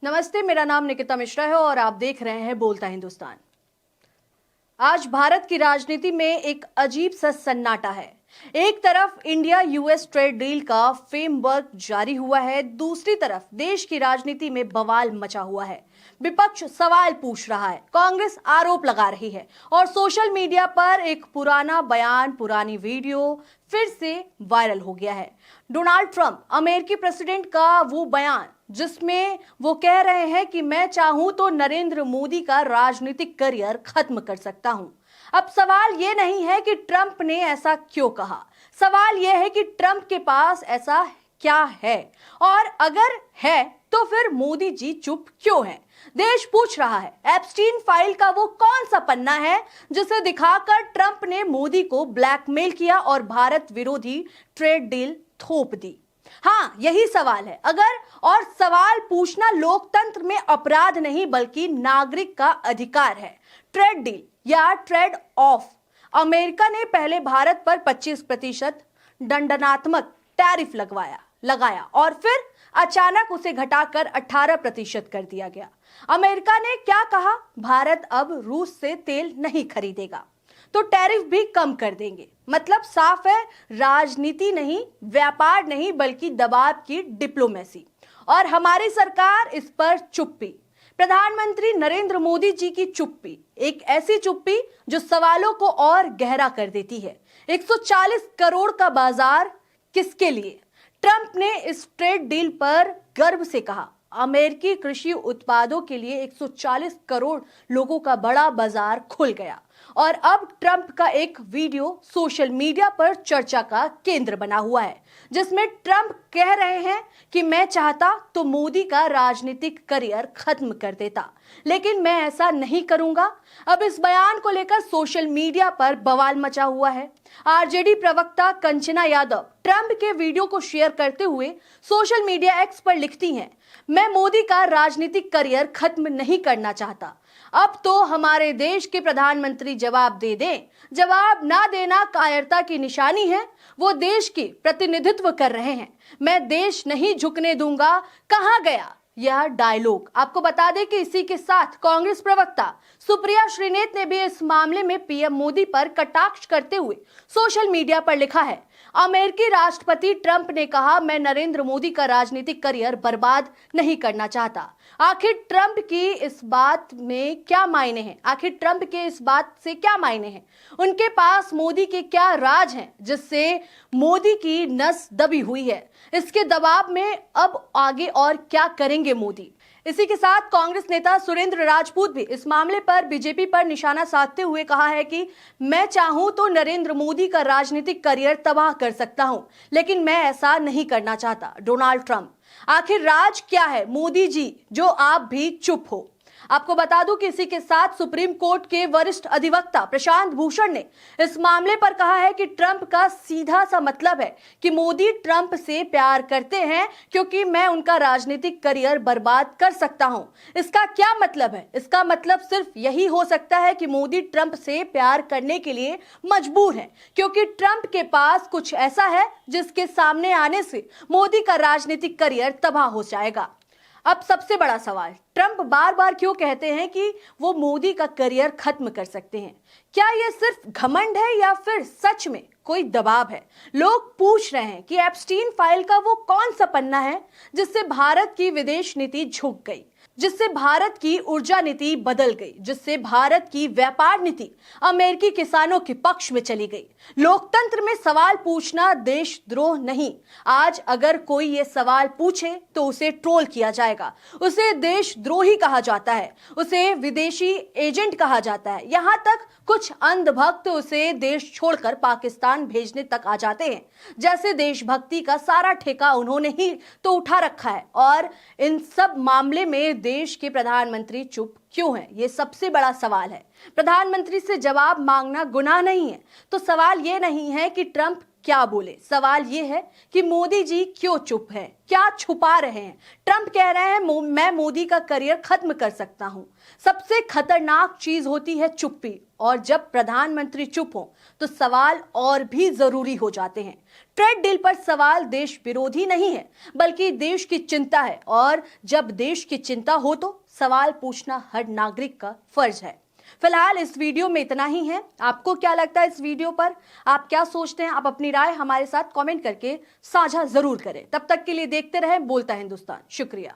नमस्ते, मेरा नाम निकिता मिश्रा है और आप देख रहे हैं बोलता हिंदुस्तान। आज भारत की राजनीति में एक अजीब सा सन्नाटा है। एक तरफ इंडिया यूएस ट्रेड डील का फ्रेमवर्क जारी हुआ है, दूसरी तरफ देश की राजनीति में बवाल मचा हुआ है। विपक्ष सवाल पूछ रहा है, कांग्रेस आरोप लगा रही है और सोशल मीडिया पर एक पुराना बयान, पुरानी वीडियो फिर से वायरल हो गया है। डोनाल्ड ट्रंप, अमेरिकी प्रेसिडेंट का वो बयान जिसमें वो कह रहे हैं कि मैं चाहूं तो नरेंद्र मोदी का राजनीतिक करियर खत्म कर सकता हूं। अब सवाल ये नहीं है कि ट्रंप ने ऐसा क्यों कहा, सवाल यह है कि ट्रंप के पास ऐसा क्या है, और अगर है तो फिर मोदी जी चुप क्यों हैं? देश पूछ रहा है, एप्स्टीन फाइल का वो कौन सा पन्ना है जिसे दिखाकर ट्रंप ने मोदी को ब्लैकमेल किया और भारत विरोधी ट्रेड डील थोप दी? हाँ, यही सवाल है। और सवाल पूछना लोकतंत्र में अपराध नहीं बल्कि नागरिक का अधिकार है। ट्रेड डील या ट्रेड ऑफ, अमेरिका ने पहले भारत पर 25% दंडात्मक टैरिफ लगाया और फिर अचानक उसे घटाकर 18% कर दिया गया। अमेरिका ने क्या कहा? भारत अब रूस से तेल नहीं खरीदेगा तो टैरिफ भी कम कर देंगे। मतलब साफ है, राजनीति नहीं, व्यापार नहीं बल्कि दबाव की डिप्लोमेसी। और हमारी सरकार इस पर चुप्पी। प्रधानमंत्री नरेंद्र मोदी जी की चुप्पी, एक ऐसी चुप्पी जो सवालों को और गहरा कर देती है। 140 करोड़ का बाजार किसके लिए? ट्रंप ने इस ट्रेड डील पर गर्व से कहा, अमेरिकी कृषि उत्पादों के लिए 140 करोड़ लोगों का बड़ा बाजार खुल गया। और अब ट्रंप का एक वीडियो सोशल मीडिया पर चर्चा का केंद्र बना हुआ है, जिसमें ट्रंप कह रहे हैं कि मैं चाहता तो मोदी का राजनीतिक करियर खत्म कर देता, लेकिन मैं ऐसा नहीं करूंगा। अब इस बयान को लेकर सोशल मीडिया पर बवाल मचा हुआ है। आरजेडी प्रवक्ता कंचना यादव ट्रंप के वीडियो को शेयर करते हुए सोशल मीडिया एक्स पर लिखती हैं, मैं मोदी का राजनीतिक करियर खत्म नहीं करना चाहता। अब तो हमारे देश के प्रधानमंत्री जवाब दे दें। जवाब ना देना कायरता की निशानी है। वो देश की प्रतिनिधित्व कर रहे हैं। मैं देश नहीं झुकने दूंगा, कहां गया यह डायलॉग? आपको बता दें कि इसी के साथ कांग्रेस प्रवक्ता सुप्रिया श्रीनेत ने भी इस मामले में पीएम मोदी पर कटाक्ष करते हुए सोशल मीडिया पर लिखा है, अमेरिकी राष्ट्रपति ट्रंप ने कहा, मैं नरेंद्र मोदी का राजनीतिक करियर बर्बाद नहीं करना चाहता। आखिर ट्रंप की इस बात में क्या मायने हैं? आखिर ट्रंप के इस बात से क्या मायने हैं? उनके पास मोदी के क्या राज हैं जिससे मोदी की नस दबी हुई है? इसके दबाव में अब आगे और क्या करेंगे मोदी? इसी के साथ कांग्रेस नेता सुरेंद्र राजपूत भी इस मामले पर बीजेपी पर निशाना साधते हुए कहा है कि मैं चाहूं तो नरेंद्र मोदी का राजनीतिक करियर तबाह कर सकता हूं, लेकिन मैं ऐसा नहीं करना चाहता। डोनाल्ड ट्रंप, आखिर राज क्या है मोदी जी जो आप भी चुप हो? आपको बता दूं कि इसी के साथ सुप्रीम कोर्ट के वरिष्ठ अधिवक्ता प्रशांत भूषण ने इस मामले पर कहा है कि ट्रंप का सीधा सा मतलब है कि मोदी ट्रंप से प्यार करते हैं क्योंकि मैं उनका राजनीतिक करियर बर्बाद कर सकता हूं। इसका क्या मतलब है? इसका मतलब सिर्फ यही हो सकता है कि मोदी ट्रंप से प्यार करने के लिए मजबूर है क्योंकि ट्रंप के पास कुछ ऐसा है जिसके सामने आने से मोदी का राजनीतिक करियर तबाह हो जाएगा। अब सबसे बड़ा सवाल, ट्रंप बार बार क्यों कहते हैं कि वो मोदी का करियर खत्म कर सकते हैं? क्या ये सिर्फ घमंड है या फिर सच में कोई दबाव है? लोग पूछ रहे हैं कि एप्स्टीन फाइल का वो कौन सा पन्ना है जिससे भारत की विदेश नीति झुक गई, जिससे भारत की ऊर्जा नीति बदल गई, जिससे भारत की व्यापार नीति अमेरिकी किसानों के पक्ष में चली गई। लोकतंत्र में सवाल पूछना देशद्रोह नहीं। आज अगर कोई ये सवाल पूछे तो उसे ट्रोल किया जाएगा, उसे देशद्रोही कहा जाता है, उसे विदेशी एजेंट कहा जाता है। यहाँ तक कुछ अंधभक्त उसे देश छोड़कर पाकिस्तान भेजने तक आ जाते हैं, जैसे देशभक्ति का सारा ठेका उन्होंने ही तो उठा रखा है। और इन सब मामले में देश के प्रधानमंत्री चुप क्यों हैं? ये सबसे बड़ा सवाल है। प्रधानमंत्री से जवाब मांगना गुनाह नहीं है, तो सवाल ये नहीं है कि ट्रंप क्या बोले। सवाल ये है कि मोदी जी क्यों चुप हैं, क्या छुपा रहे हैं। ट्रंप कह रहे हैं मैं मोदी का करियर खत्म कर सकता हूं। सबसे खतरनाक चीज होती है चुप्पी, और जब प्रधानमंत्री चुप हो तो सवाल और भी जरूरी हो जाते हैं। ट्रेड डील पर सवाल देश विरोधी नहीं है, बल्कि देश की चिंता है, और जब देश की चिंता हो तो सवाल पूछना हर नागरिक का फर्ज है। फिलहाल इस वीडियो में इतना ही है। आपको क्या लगता है इस वीडियो पर, आप क्या सोचते हैं? आप अपनी राय हमारे साथ कमेंट करके साझा जरूर करें। तब तक के लिए देखते रहें बोलता हिंदुस्तान। शुक्रिया।